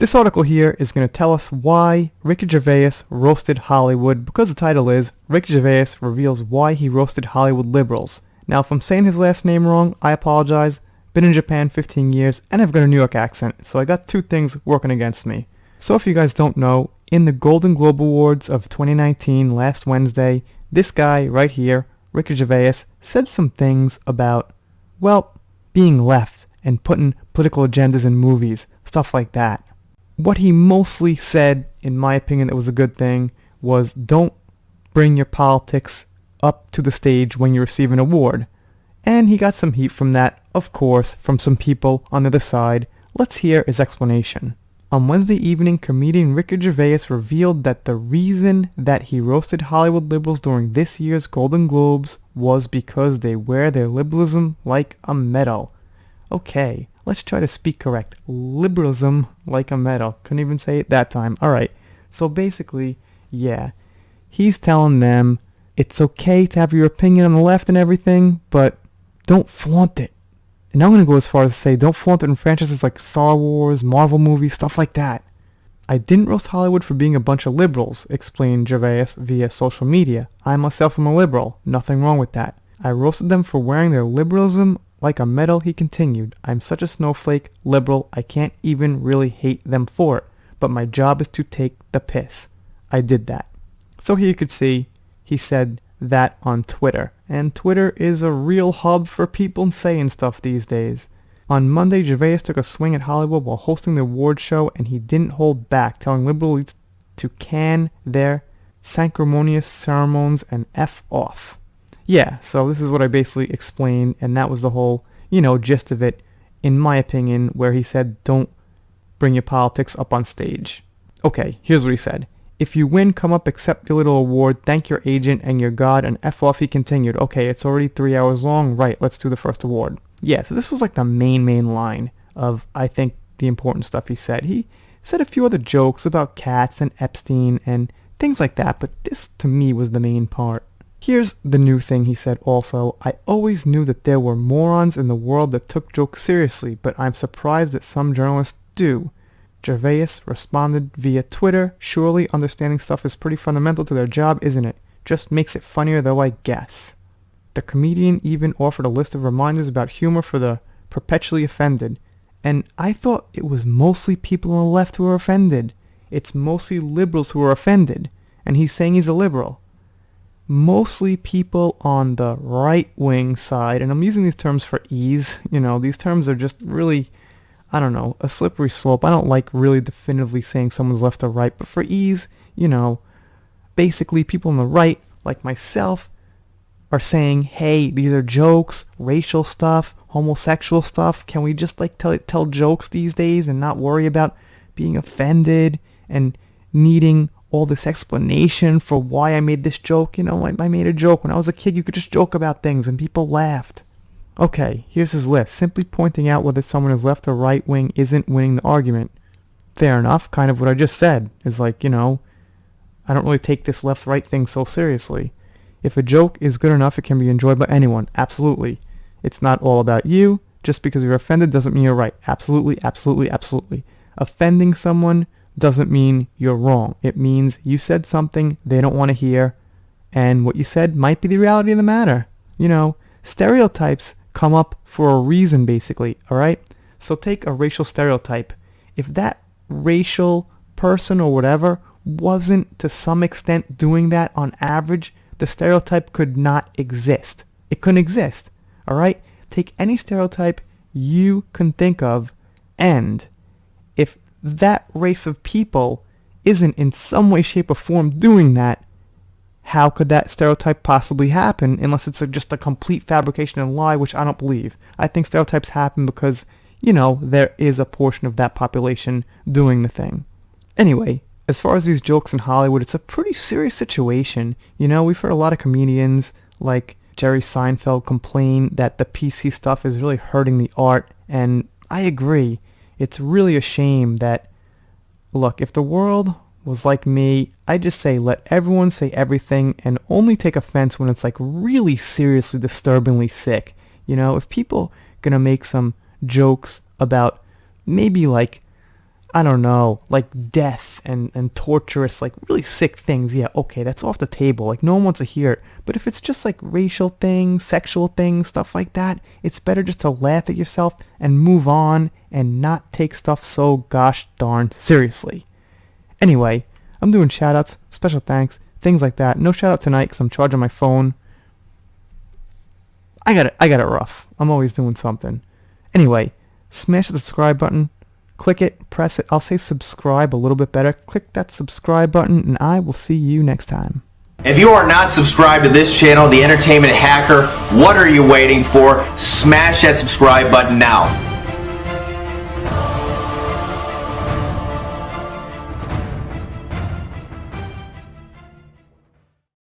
This article here is going to tell us why Ricky Gervais roasted Hollywood, because the title is Ricky Gervais reveals why he roasted Hollywood liberals. Now, if I'm saying his last name wrong, I apologize. Been in Japan 15 years, and I've got a New York accent, so I got two things working against me. So if you guys don't know, in the Golden Globe Awards of 2019, last Wednesday, this guy right here, Ricky Gervais, said some things about, well, being left and putting political agendas in movies, stuff like that. What he mostly said, in my opinion, that was a good thing, was don't bring your politics up to the stage when you receive an award. And he got some heat from that, of course, from some people on the other side. Let's hear his explanation. On Wednesday evening, comedian Ricky Gervais revealed that the reason that he roasted Hollywood liberals during this year's Golden Globes was because they wear their liberalism like a medal. Okay, let's try to speak correct. Liberalism like a medal. Couldn't even say it that time. Alright, so basically, yeah, he's telling them it's okay to have your opinion on the left and everything, but don't flaunt it. And I'm going to go as far as to say don't flaunt it in franchises like Star Wars, Marvel movies, stuff like that. I didn't roast Hollywood for being a bunch of liberals, explained Gervais via social media. I myself am a liberal. Nothing wrong with that. I roasted them for wearing their liberalism like a medal, he continued. I'm such a snowflake, liberal, I can't even really hate them for it. But my job is to take the piss. I did that. So here you could see, he said that on Twitter. And Twitter is a real hub for people saying stuff these days. On Monday, Gervais took a swing at Hollywood while hosting the award show, and he didn't hold back, telling liberal elites to can their sanctimonious ceremonies and F off. Yeah, so this is what I basically explained, and that was the whole, gist of it, in my opinion, where he said, don't bring your politics up on stage. Okay, here's what he said. If you win, come up, accept your little award, thank your agent and your God, and F off, he continued. Okay, it's already 3 hours long, right, let's do the first award. Yeah, so this was like the main line of, I think, the important stuff he said. He said a few other jokes about cats and Epstein and things like that, but this, to me, was the main part. Here's the new thing he said also. I always knew that there were morons in the world that took jokes seriously, but I'm surprised that some journalists do. Gervais responded via Twitter, surely understanding stuff is pretty fundamental to their job, isn't it? Just makes it funnier though, I guess. The comedian even offered a list of reminders about humor for the perpetually offended. And I thought it was mostly people on the left who are offended. It's mostly liberals who are offended. And he's saying he's a liberal. Mostly people on the right-wing side, and I'm using these terms for ease, these terms are just really, a slippery slope. I don't like really definitively saying someone's left or right, but for ease, basically people on the right, like myself, are saying, hey, these are jokes, racial stuff, homosexual stuff. Can we just tell jokes these days and not worry about being offended and needing all this explanation for why I made this joke? I made a joke. When I was a kid, you could just joke about things and people laughed. Okay, here's his list. Simply pointing out whether someone is left or right wing isn't winning the argument. Fair enough. Kind of what I just said is I don't really take this left-right thing so seriously. If a joke is good enough, it can be enjoyed by anyone. Absolutely. It's not all about you. Just because you're offended doesn't mean you're right. Absolutely, absolutely, absolutely. Offending someone doesn't mean you're wrong. It means you said something they don't want to hear, and what you said might be the reality of the matter. Stereotypes come up for a reason, basically, alright? So take a racial stereotype. If that racial person or whatever wasn't to some extent doing that on average, the stereotype could not exist. It couldn't exist, alright? Take any stereotype you can think of, and if that race of people isn't in some way, shape, or form doing that, how could that stereotype possibly happen unless it's just a complete fabrication and lie, which I don't believe. I think stereotypes happen because, there is a portion of that population doing the thing. Anyway, as far as these jokes in Hollywood, it's a pretty serious situation. We've heard a lot of comedians like Jerry Seinfeld complain that the PC stuff is really hurting the art, and I agree. It's really a shame that, look, if the world was like me, I just say let everyone say everything and only take offense when it's really seriously disturbingly sick. If people gonna make some jokes about maybe I don't know, like death and torturous, like really sick things, yeah, okay, that's off the table. Like no one wants to hear it. But if it's just like racial things, sexual things, stuff like that, it's better just to laugh at yourself and move on and not take stuff so gosh darn seriously. Anyway, I'm doing shoutouts, special thanks, things like that. No shoutout tonight because I'm charging my phone. I got it rough. I'm always doing something. Anyway, smash the subscribe button. Click it, press it. I'll say subscribe a little bit better. Click that subscribe button, and I will see you next time. If you are not subscribed to this channel, The Entertainment Hacker, what are you waiting for? Smash that subscribe button now.